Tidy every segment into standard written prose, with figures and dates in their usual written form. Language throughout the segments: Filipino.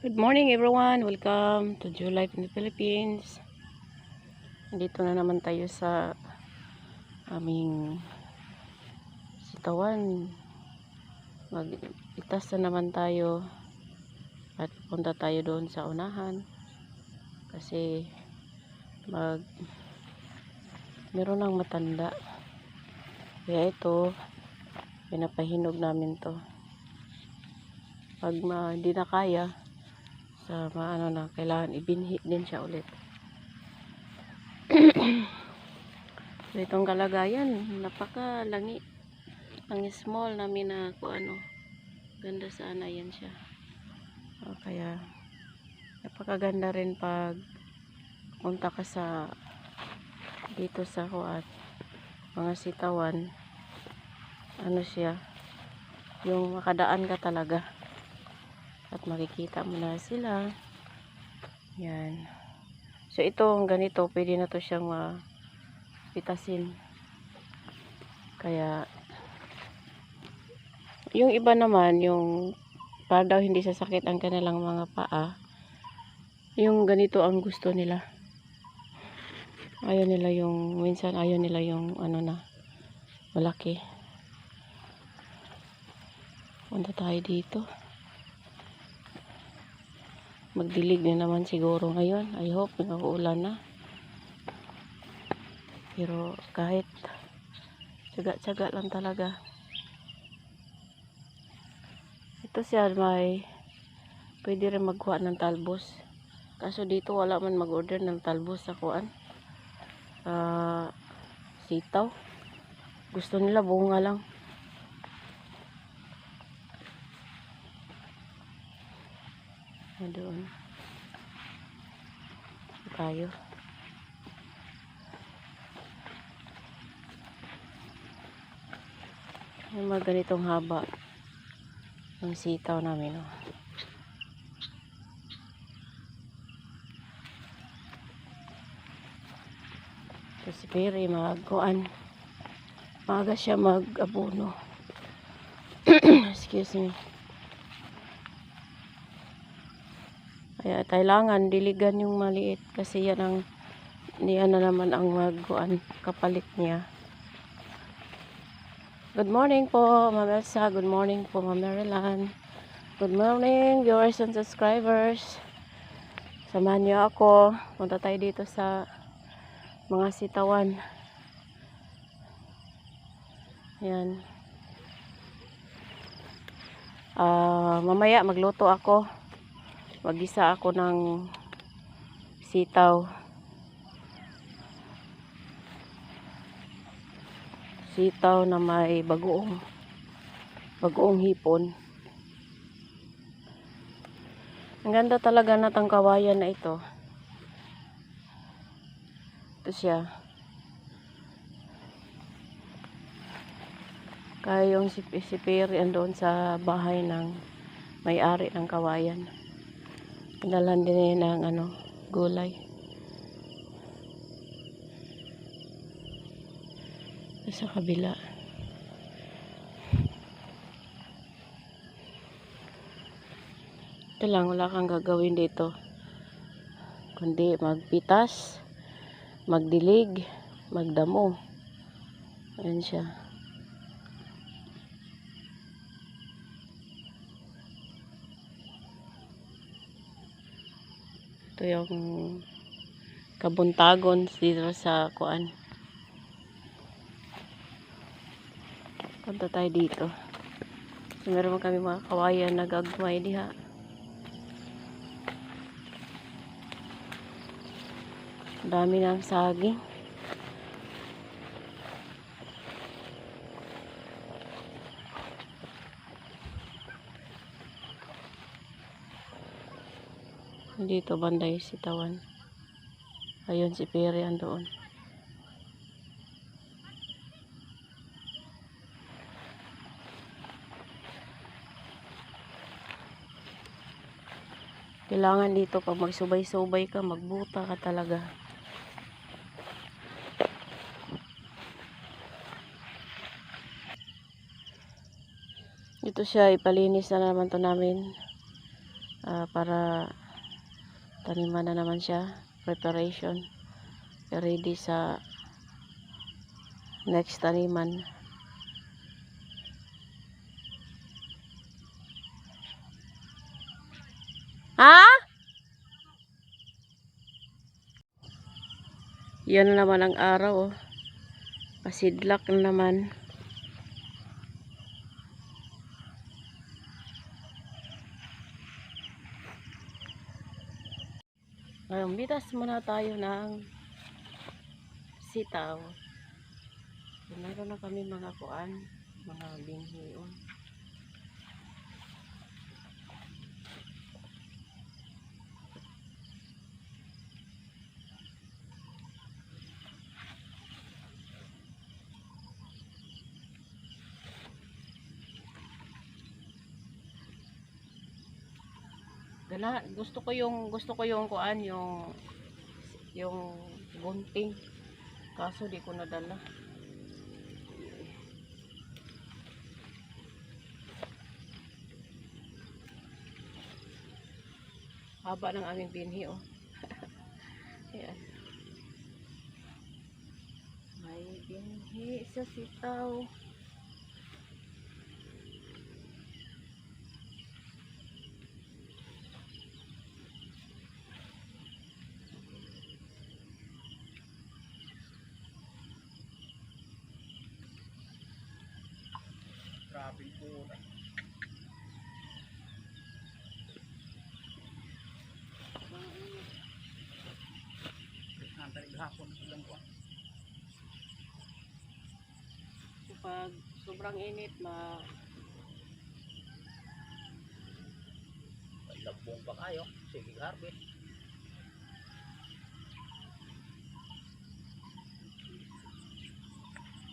Good morning everyone, welcome to Joe Life in the Philippines. Dito na naman tayo sa aming sitawan. Mag-itas na naman tayo at punta tayo doon sa unahan kasi meron ng matanda. Kaya ito, pinapahinog namin to. Pag hindi na kaya, kailangan ibinhi din siya ulit. So, itong kalagayan, napakalangi. Ang small namin na ganda sana yan siya. Kaya napakaganda rin pag punta ka dito sa mga sitawan. Siya, yung makadaan ka talaga at makikita mo na sila. Yan. So itong ganito, pwede na to siyang pitasin. Kaya yung iba naman, yung para daw hindi sasakit ang kanilang mga paa, yung ganito ang gusto nila. Minsan ayaw nila yung malaki. Punta tayo dito. Magdilig na naman siguro ngayon. I hope nag-uulan na. Pero kahit tsaga-tsaga lang talaga. Ito siya pwede rin magkuha ng talbos. Kaso dito wala man mag-order ng talbos sa sitaw. Gusto nila bunga lang. Doon tayo. Yung mga ganitong haba ng sitaw namin. Si Perry maaga siya mag-abono. Excuse me. Kaya kailangan diligan yung maliit kasi yan na naman ang kapalit niya. Good morning po, Ma'am Elsa. Good morning po, Ma'am Maryland. Good morning, viewers and subscribers. Samahan niyo ako. Punta tayo dito sa mga sitawan. Yan. Mamaya magluto ako. Mag-isa ako ng sitaw. Sitaw na may bagoong hipon. Ang ganda talaga na tangkawayan na ito. Ito siya. Kaya yung si Perry andoon sa bahay ng may-ari ng kawayan. Pinalan din ng gulay. Sa kabila. Ito lang, wala kang gagawin dito. Kundi magpitas, magdilig, magdamo. Ayan siya. Ito yung kabuntagon dito sa punta tayo dito. So, meron kami mga kawayan na gagmay diha. Dami ng saging. Dito banda yung sitawan. Ayun si Perry andoon. Kailangan dito pag magsubay-subay ka, magbuta ka talaga. Dito siya, ipalinis na naman to namin. para taniman na naman siya, preparation, ready sa next taniman. Ha? Yan na naman ang araw, oh. Pasidlak na naman. Mitas muna tayo ng sitaw. Meron na kami mga kuan, mga binhi, oh. Gusto ko yung kuan, yung gunting, kaso di ko nadala. Haba ng aming binhi, oh. Ayan. May binhi sa sitaw. Grabe po. Kapag sobrang init, Labong pa kayo. Sige, harvest.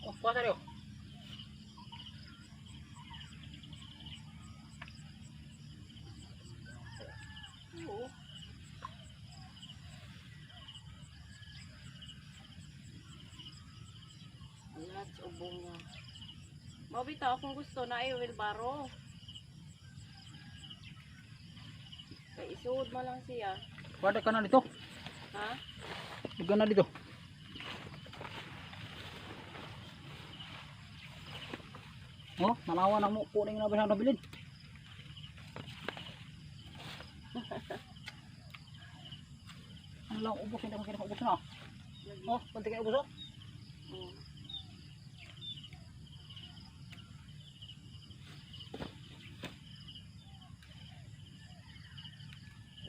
Oh, kuha sa'yo. oo. Lots of bunga. Mabita akong gusto na ay wilbaro. Kaya isuod mo lang siya. Pwede ka na dito. Ha? Huwag ka na dito. Oh, nalawa na mo. Kuning na ba siya nabilin? Ano lang ubos. Hindi ko kinakaubos na. Oh, punti kayo ubos, oh.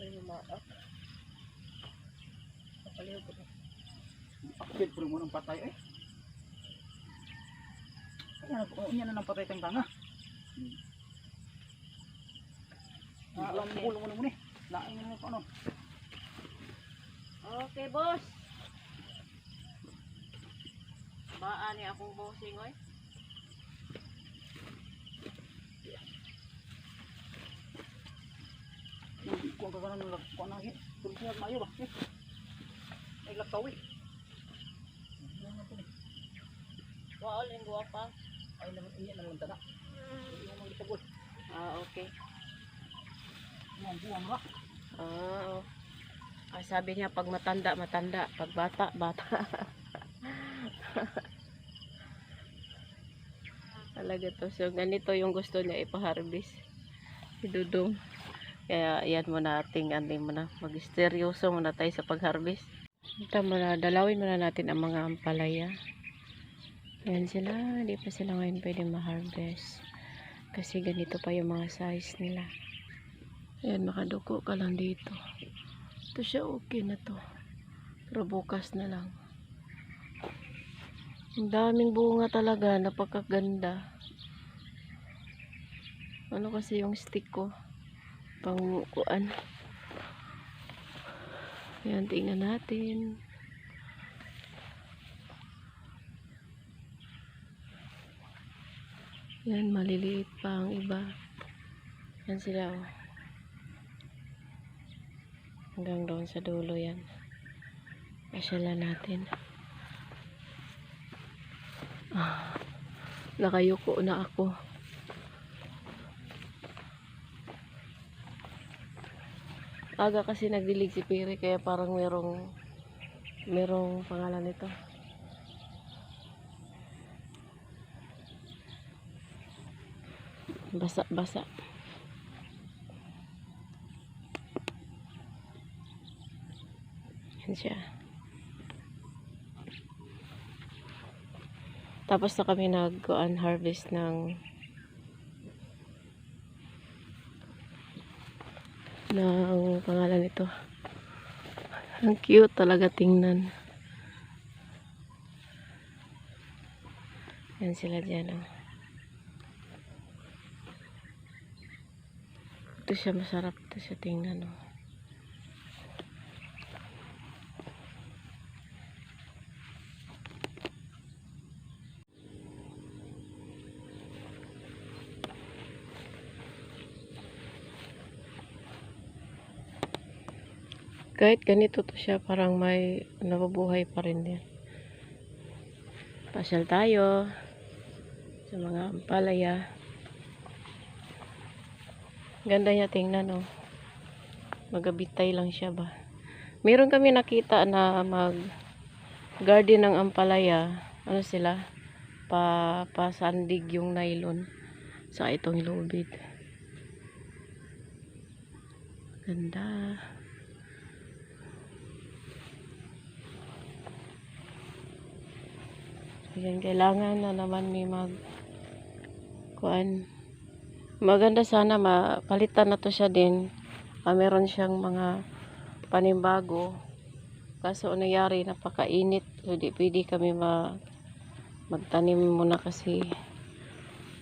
Ay, lumaak. Kapaliw ko. Akit po mo ng patay, eh. Yan na ng patay tayong tanga. Alam mo, ulo mo na muna eh. Laing mo pa ano. Okay, boss. Baan ni akong bossing, oy. Kung ka na nalagpuan na hit. Kung siya mayo ba? Ay lakaw eh. Wow, linggo pa. Ay naman iyan naman tada. Iyan naman isabol. Okay. Ang buwang ba? Oh. Ay, sabi niya pag matanda, matanda. Pag bata, bata. Talaga to. So, ganito yung gusto niya ipaharvest. Si Dudong. Kaya, yan muna ating, mag-seryoso muna tayo sa pag-harvest. Ito muna, dalawin muna natin ang mga ampalaya. Ayan sila. Hindi pa sila ngayon pwede ma-harvest. Kasi ganito pa yung mga size nila. Ayan, makaduko ka lang dito. Ito siya, okay na to. Pero bukas na lang. Ang daming bunga talaga, napakaganda. Ano kasi yung stick ko? Pangkuan. Ayan, tingnan natin. Ayan, maliliit pa ang iba. Ayan sila, oh. Hanggang doon sa dulo yan. Pasyalan natin. Nakayuko na ako. Aga kasi nagdilig si Piri kaya parang merong pangalan nito. Basa-basa. Yan siya. Tapos na kami harvest ng pangalan nito. Ang cute talaga tingnan. Yan sila dyan. Oh. Ito siya, masarap ito siya tingnan. Oh. Kahit ganito to siya, parang may nabubuhay pa rin din. Pasyal tayo sa mga ampalaya. Ganda niya tingnan, oh. Magabitay lang siya ba. Meron kami nakita na garden ng ampalaya. Ano sila? Pasandig yung nylon sa itong lubid. Ganda. Yan, kailangan na naman may maganda sana mapalitan na to siya din. Meron siyang mga panimbago. Kaso nangyari, napakainit. Hindi pwede kami magtanim muna kasi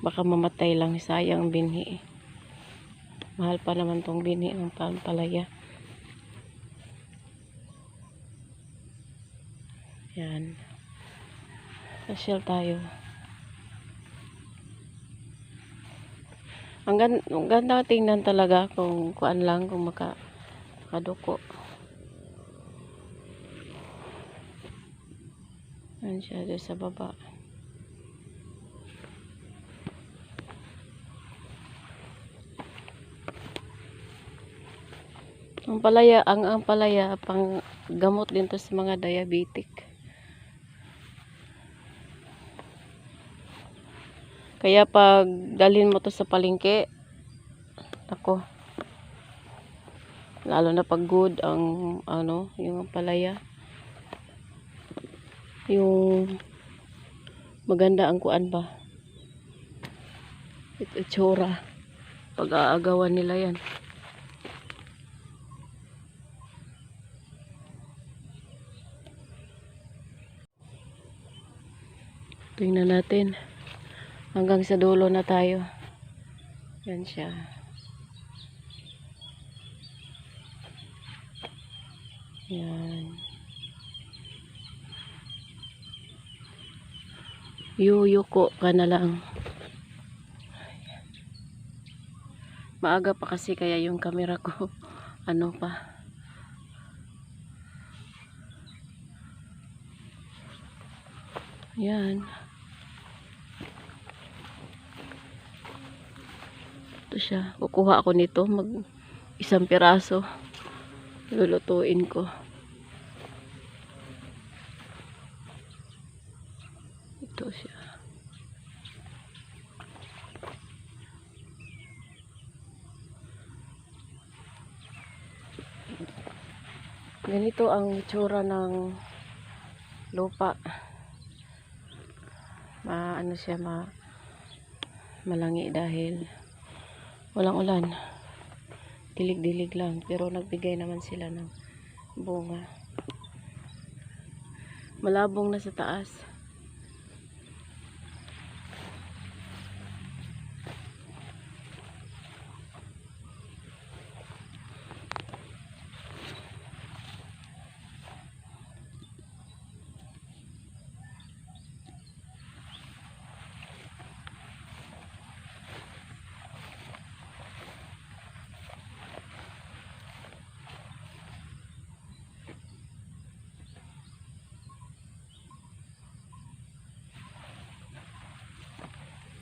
baka mamatay lang. Sayang binhi. Mahal pa naman tong binhi ng pampalaya. Yan. Pasyal tayo. Ang ganda tingnan talaga kung kuan lang, kung makaduko. Yan siya doon sa baba. Ang ampalaya pang gamot din to sa mga diabetic. Kaya pag dalhin mo to sa palengke, ako, lalo na pag good ang yung ampalaya, yung maganda ang kuan ba, itsura, pag aagawan nila yan. Tingnan natin. Hanggang sa dulo na tayo. Yan siya. Yan. Yuyuko ka na lang. Maaga pa kasi kaya yung camera ko ano pa. Yan. Ito siya. Kukuha ako nito. Isang piraso. Lulutuin ko. Ito siya. Ganito ang tsura ng lupa. Malangi dahil walang ulan. Dilig-dilig lang. Pero nagbigay naman sila ng bunga. Malabong na sa taas.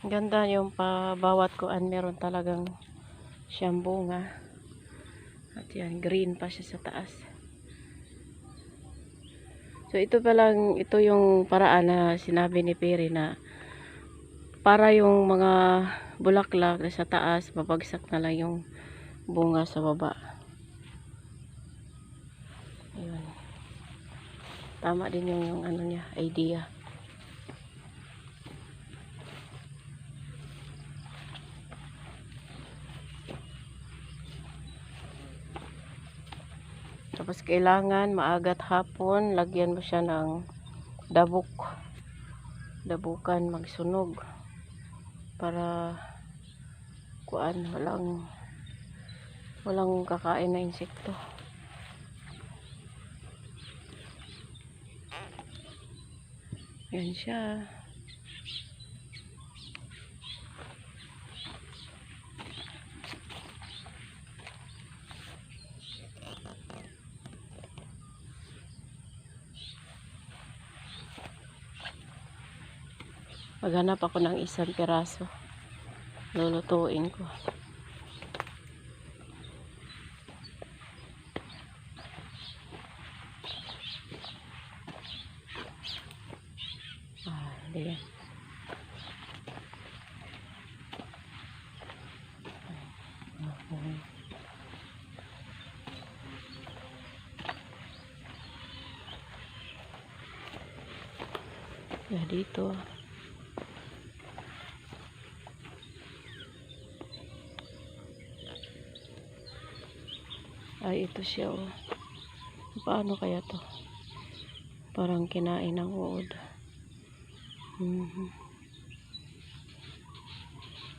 Ganda yung bawat kuan meron talagang siyang bunga. At yan, green pa siya sa taas. So ito yung paraan na sinabi ni Perry na para yung mga bulaklak na sa taas, babagsak na lang yung bunga sa baba. Ayun. Tama din yung ano niya, idea. Tapos kailangan maagat hapon, lagyan mo siya ng dabukan magsunog para walang kakain na insekto. Yan siya. Maghanap ako ng isang piraso. Lulutuin ko. Hindi yan. Dito. Ay, ito siya, oh. Paano kaya to? Parang kinain ng uod.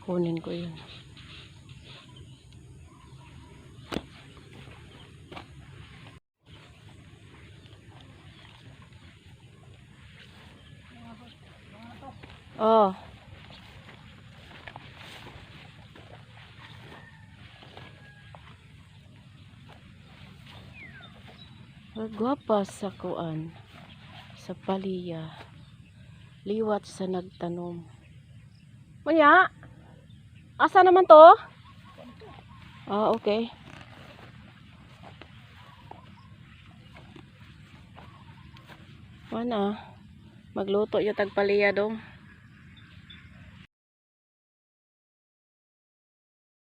Kunin ko yun. Oh. Gwapa sa kuan, sa paliya, liwat sa nagtanom. Maya, asa naman to? Ah, okay. Wana, magluto yung tagpaliya dong.